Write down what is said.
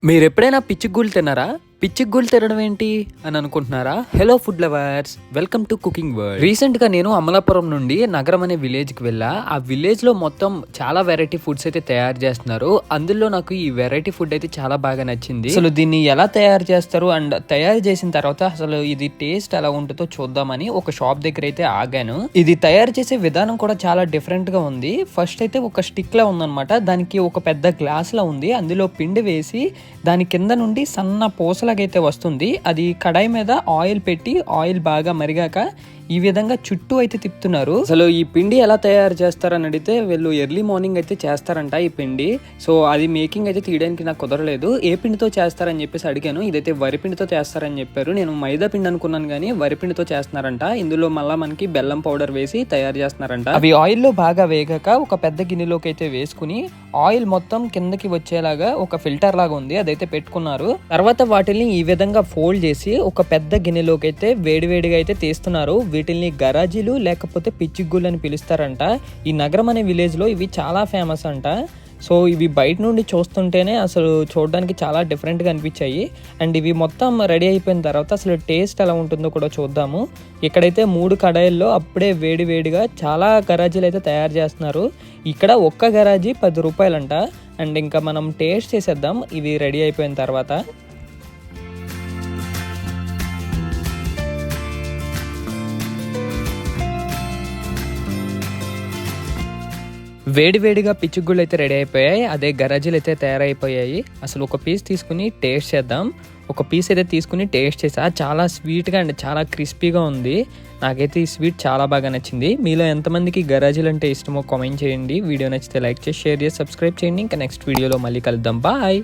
మీరెప్పుడైనా పిచ్చిగూళ్ళు తిన్నారా? పిచ్చిగూళ్ళు తినడం ఏంటి అని అనుకుంటున్నారా? Hello food lovers, welcome to cooking world. Recent గా నేను అమలాపురం నుండి నగరం అనే విలేజ్ కి వెళ్ళా. ఆ విలేజ్ లో మొత్తం చాలా వెరైటీ ఫుడ్స్ అయితే తయారు చేస్తున్నారు. అందులో నాకు ఈ వెరైటీ ఫుడ్ అయితే చాలా బాగా నచ్చింది. అసలు దీన్ని ఎలా తయారు చేస్తారు అండ్ తయారు చేసిన తర్వాత అసలు ఇది టేస్ట్ ఎలా ఉంటుందో చూద్దామని ఒక షాప్ దగ్గర అయితే ఆగాను. ఇది తయారు చేసే విధానం కూడా చాలా డిఫరెంట్ గా ఉంది. ఫస్ట్ అయితే ఒక స్టిక్ లా ఉందన్నమాట. దానికి ఒక పెద్ద గ్లాస్ లా ఉంది. అందులో పిండి వేసి దాని కింద నుండి సన్న పూసలాగైతే వస్తుంది. అది కడాయి మీద ఆయిల్ పెట్టి ఆయిల్ బాగా మరిగాక ఈ విధంగా చుట్టూ అయితే తిప్పుతున్నారు. అసలు ఈ పిండి ఎలా తయారు చేస్తారని అడిగితే వీళ్ళు ఎర్లీ మార్నింగ్ అయితే చేస్తారంట ఈ పిండి. సో అది మేకింగ్ అయితే తీయడానికి నాకు కుదరలేదు. ఏ పిండితో చేస్తారని చెప్పేసి అడిగాను. ఇదైతే వరిపిండితో చేస్తారని చెప్పారు. నేను మైదా పిండి అనుకున్నాను కానీ వరిపిండితో చేస్తున్నారంట. ఇందులో మళ్ళీ మనకి బెల్లం పౌడర్ వేసి తయారు చేస్తున్నారంట. అవి ఆయిల్లో బాగా వేగాక ఒక పెద్ద గిన్నెలోకి అయితే వేసుకుని ఆయిల్ మొత్తం కిందకి వచ్చేలాగా ఒక ఫిల్టర్ లాగా ఉంది, అదైతే పెట్టుకున్నారు. తర్వాత వాటిని ఈ విధంగా ఫోల్డ్ చేసి ఒక పెద్ద గిన్నెలోకి అయితే వేడివేడిగా అయితే తీస్తున్నారు. వీటిల్ని గరాజీలు లేకపోతే పిచ్చిగుళ్ళు అని పిలుస్తారంట. ఈ నగరం అనే విలేజ్ లో ఇవి చాలా ఫేమస్ అంట. సో ఇవి బయట నుండి చూస్తుంటేనే అసలు చూడడానికి చాలా డిఫరెంట్గా అనిపించాయి. అండ్ ఇవి మొత్తం రెడీ అయిపోయిన తర్వాత అసలు టేస్ట్ ఎలా ఉంటుందో కూడా చూద్దాము. ఇక్కడైతే 3 కడాయిల్లో అప్పుడే వేడివేడిగా చాలా గరాజీలు అయితే తయారు చేస్తున్నారు. ఇక్కడ ఒక్క గరాజీ 10 రూపాయలంట. అండ్ ఇంకా మనం టేస్ట్ చేసేద్దాం ఇవి రెడీ అయిపోయిన తర్వాత. వేడివేడిగా పిచ్చిగుళ్ళు అయితే రెడీ అయిపోయాయి. అదే గరాజీలు అయితే తయారైపోయాయి. అసలు ఒక పీస్ తీసుకుని టేస్ట్ చేద్దాం. ఒక పీస్ అయితే తీసుకుని టేస్ట్ చేసా. చాలా స్వీట్గా అండ్ చాలా క్రిస్పీగా ఉంది. నాకైతే ఈ స్వీట్ చాలా బాగా నచ్చింది. మీలో ఎంతమందికి గరాజీలు అంటే ఇష్టమో కామెంట్ చేయండి. వీడియో నచ్చితే లైక్ చేసి షేర్ చేసి సబ్స్క్రైబ్ చేయండి. ఇంకా నెక్స్ట్ వీడియోలో మళ్ళీ కలుద్దాం. బాయ్.